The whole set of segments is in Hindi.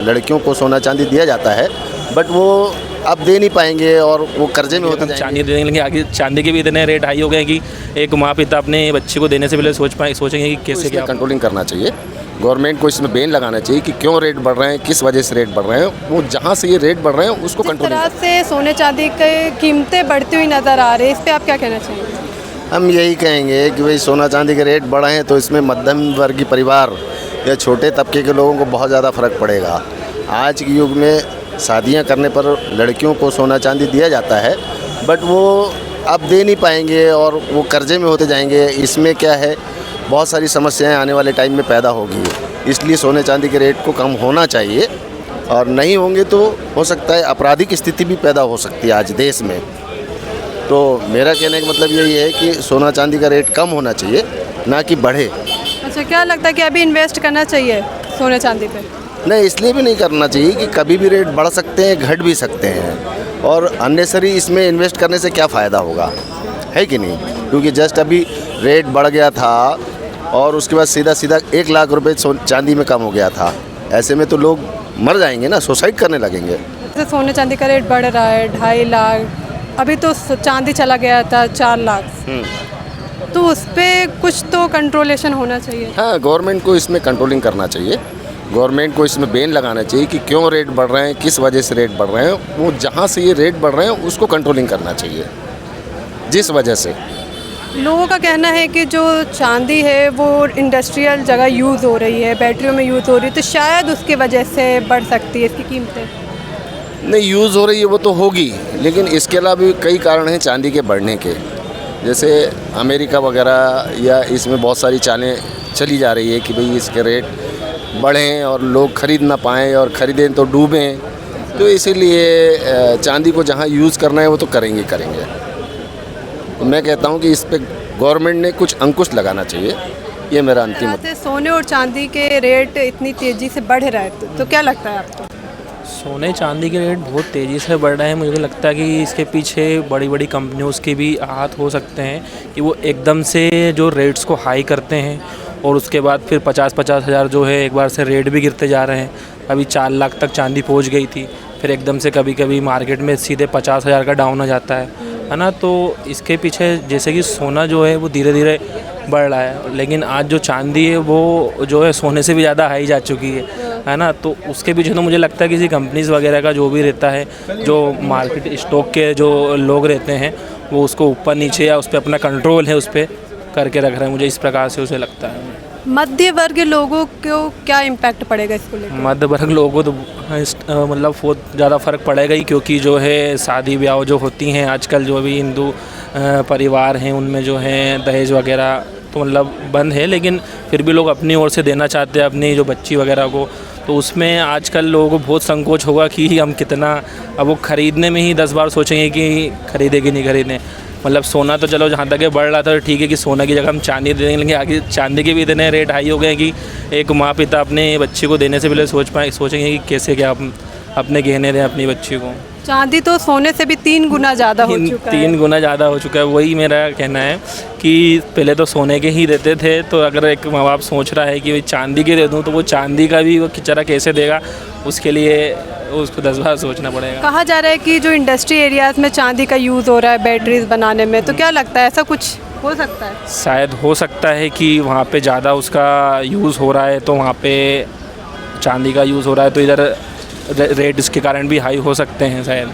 लड़कियों को सोना चांदी दिया जाता है, बट वो अब दे नहीं पाएंगे और वो कर्जे में होते जाएंगे। चांदी देने लगे, आगे चांदी के भी इतने रेट हाई हो गए कि एक माँ पिता अपने बच्चे को देने से पहले सोचेंगे कि कैसे क्या कंट्रोलिंग करना चाहिए। गवर्नमेंट को इसमें बैन लगाना चाहिए कि क्यों रेट बढ़ रहे हैं, किस वजह से रेट बढ़ रहे हैं। वो जहाँ से ये रेट बढ़ रहे हैं उसको कंट्रोल। जिस तरह से सोने चांदी की कीमतें बढ़ती हुई नज़र आ रही है, इस पर आप क्या कहना चाहेंगे? हम यही कहेंगे कि भाई सोना चांदी के रेट बढ़े हैं तो इसमें मध्यम वर्गीय परिवार या छोटे तबके के लोगों को बहुत ज़्यादा फ़र्क पड़ेगा। आज के युग में शादियां करने पर लड़कियों को सोना चांदी दिया जाता है, बट वो अब दे नहीं पाएंगे और वो कर्जे में होते जाएंगे। इसमें क्या है, बहुत सारी समस्याएं आने वाले टाइम में पैदा होगी। इसलिए सोने चांदी के रेट को कम होना चाहिए, और नहीं होंगे तो हो सकता है आपराधिक स्थिति भी पैदा हो सकती है आज देश में। तो मेरा कहने का मतलब यही है कि सोना चांदी का रेट कम होना चाहिए, ना कि बढ़े। अच्छा, क्या लगता है कि अभी इन्वेस्ट करना चाहिए सोने चांदी पे? नहीं, इसलिए भी नहीं करना चाहिए कि कभी भी रेट बढ़ सकते हैं, घट भी सकते हैं, और अननेसरी इसमें इन्वेस्ट करने से क्या फ़ायदा होगा, है कि नहीं? क्योंकि जस्ट अभी रेट बढ़ गया था और उसके बाद सीधा 1 लाख रुपए चांदी में कम हो गया था। ऐसे में तो लोग मर जाएंगे ना, सुसाइड करने लगेंगे। जैसे सोने चांदी का रेट बढ़ रहा है 2.5 लाख, अभी तो चांदी चला गया था 4 लाख, तो उस पर कुछ तो कंट्रोलेशन होना चाहिए। हाँ, गवर्नमेंट को इसमें कंट्रोलिंग करना चाहिए। गवर्नमेंट को इसमें बैन लगाना चाहिए कि क्यों रेट बढ़ रहे हैं, किस वजह से रेट बढ़ रहे हैं। वो जहाँ से ये रेट बढ़ रहे हैं उसको कंट्रोलिंग करना चाहिए, जिस वजह से। लोगों का कहना है कि जो चांदी है वो इंडस्ट्रियल जगह यूज़ हो रही है, बैटरियों में यूज़ हो रही है, तो शायद उसकी वजह से बढ़ सकती है इसकी कीमतें। नहीं, यूज़ हो रही है वो तो होगी, लेकिन इसके अलावा भी कई कारण हैं चांदी के बढ़ने के। जैसे अमेरिका वगैरह या इसमें बहुत सारी चालें चली जा रही है कि भाई इसके रेट बढ़ें और लोग ख़रीद ना पाएँ, और ख़रीदें तो डूबें। तो इसीलिए चांदी को जहाँ यूज़ करना है वो तो करेंगे। तो मैं कहता हूँ कि इस पर गवर्नमेंट ने कुछ अंकुश लगाना चाहिए। ये मेरा अंतिम। सोने और चांदी के रेट इतनी तेज़ी से बढ़ रहा है, तो क्या लगता है आपको? सोने चांदी के रेट बहुत तेज़ी से बढ़ रहे हैं। मुझे लगता है कि इसके पीछे बड़ी बड़ी कंपनियों के भी हाथ हो सकते हैं कि वो एकदम से जो रेट्स को हाई करते हैं और उसके बाद फिर 50-50 हज़ार जो है एक बार से रेट भी गिरते जा रहे हैं। अभी 4 लाख तक चांदी पहुंच गई थी, फिर एकदम से कभी कभी मार्केट में सीधे 50 हज़ार का डाउन हो जाता है ना। तो इसके पीछे जैसे कि सोना जो है वो धीरे धीरे बढ़ रहा है, लेकिन आज जो चांदी है वो जो है सोने से भी ज़्यादा हाई जा चुकी है ना। तो उसके पीछे तो मुझे लगता है किसी कंपनीज़ वगैरह का जो भी रहता है, जो मार्केट स्टॉक के जो लोग रहते हैं, वो उसको ऊपर नीचे या उस पर अपना कंट्रोल है उस पर करके रख रहे हैं। मुझे इस प्रकार से उसे लगता है। मध्य वर्ग लोगों को क्या इम्पैक्ट पड़ेगा इसको लेकर? मध्य वर्ग लोगों को तो मतलब बहुत ज़्यादा फ़र्क पड़ेगा ही, क्योंकि जो है शादी ब्याह जो होती हैं आजकल, जो भी हिंदू परिवार हैं उनमें जो है दहेज वगैरह तो मतलब बंद है, लेकिन फिर भी लोग अपनी ओर से देना चाहते हैं अपनी जो बच्ची वगैरह को। तो उसमें आजकल लोगों को बहुत संकोच होगा कि हम कितना, अब वो ख़रीदने में ही 10 बार सोचेंगे कि खरीदे कि नहीं खरीदें। मतलब सोना तो चलो जहाँ तक बढ़ रहा था तो ठीक है कि सोना की जगह हम चांदी दे देंगे, आगे चांदी के भी इतने रेट हाई हो गए कि एक माँ पिता अपने बच्चे को देने से पहले सोचेंगे कि कैसे क्या अपने गहने दें अपनी बच्ची को। चांदी तो सोने से भी 3 गुना ज़्यादा हो चुका है। 3 गुना ज़्यादा हो चुका है। वही मेरा कहना है कि पहले तो सोने के ही देते थे, तो अगर एक माँ बाप सोच रहा है कि भाई चांदी के दे दूँ, तो वो चांदी का भी वो बेचारा कैसे देगा, उसके लिए उसको 10 बार सोचना पड़ेगा। कहा जा रहा है कि जो इंडस्ट्री एरियाज़ में चांदी का यूज़ हो रहा है बैटरीज बनाने में, तो क्या लगता है ऐसा कुछ हो सकता है? शायद हो सकता है कि वहाँ पे ज़्यादा उसका यूज़ हो रहा है, तो वहाँ पे चांदी का यूज़ हो रहा है, तो इधर रेट इसके कारण भी हाई हो सकते हैं शायद।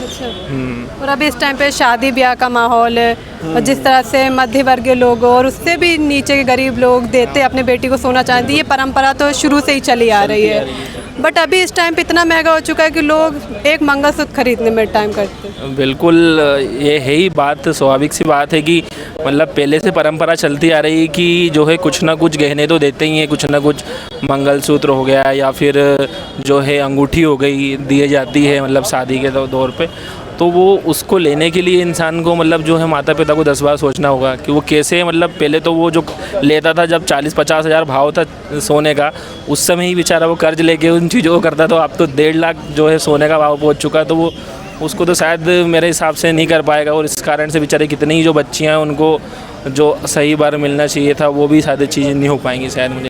अच्छा। और अभी इस टाइम पे शादी ब्याह का माहौल है, और जिस तरह से मध्य वर्गीय लोग और उससे भी नीचे के गरीब लोग देते अपने बेटी को सोना चांदी, ये परंपरा तो शुरू से ही चली आ रही है। बट अभी इस टाइम पे इतना महंगा हो चुका है कि लोग एक मंगलसूत्र खरीदने में टाइम करते हैं। बिल्कुल, ये है ही बात, स्वाभाविक सी बात है कि मतलब पहले से परंपरा चलती आ रही है कि जो है कुछ ना कुछ गहने तो देते ही हैं, कुछ ना कुछ मंगलसूत्र हो गया या फिर जो है अंगूठी हो गई दिए जाती है मतलब शादी के दौर पे। तो वो उसको लेने के लिए इंसान को मतलब जो है माता पिता को 10 बार सोचना होगा कि वो कैसे, मतलब पहले तो वो जो लेता था जब 40-50 हज़ार भाव था सोने का, उस समय ही बेचारा वो कर्ज लेके उन चीज़ों को करता। तो अब तो 1.5 लाख जो है सोने का भाव पहुंच चुका है, तो वो उसको तो शायद मेरे हिसाब से नहीं कर पाएगा। और इस कारण से बेचारे कितनी ही जो बच्चियाँ हैं उनको जो सही बार मिलना चाहिए था वो भी शायद चीज़ें नहीं हो पाएंगी शायद। मुझे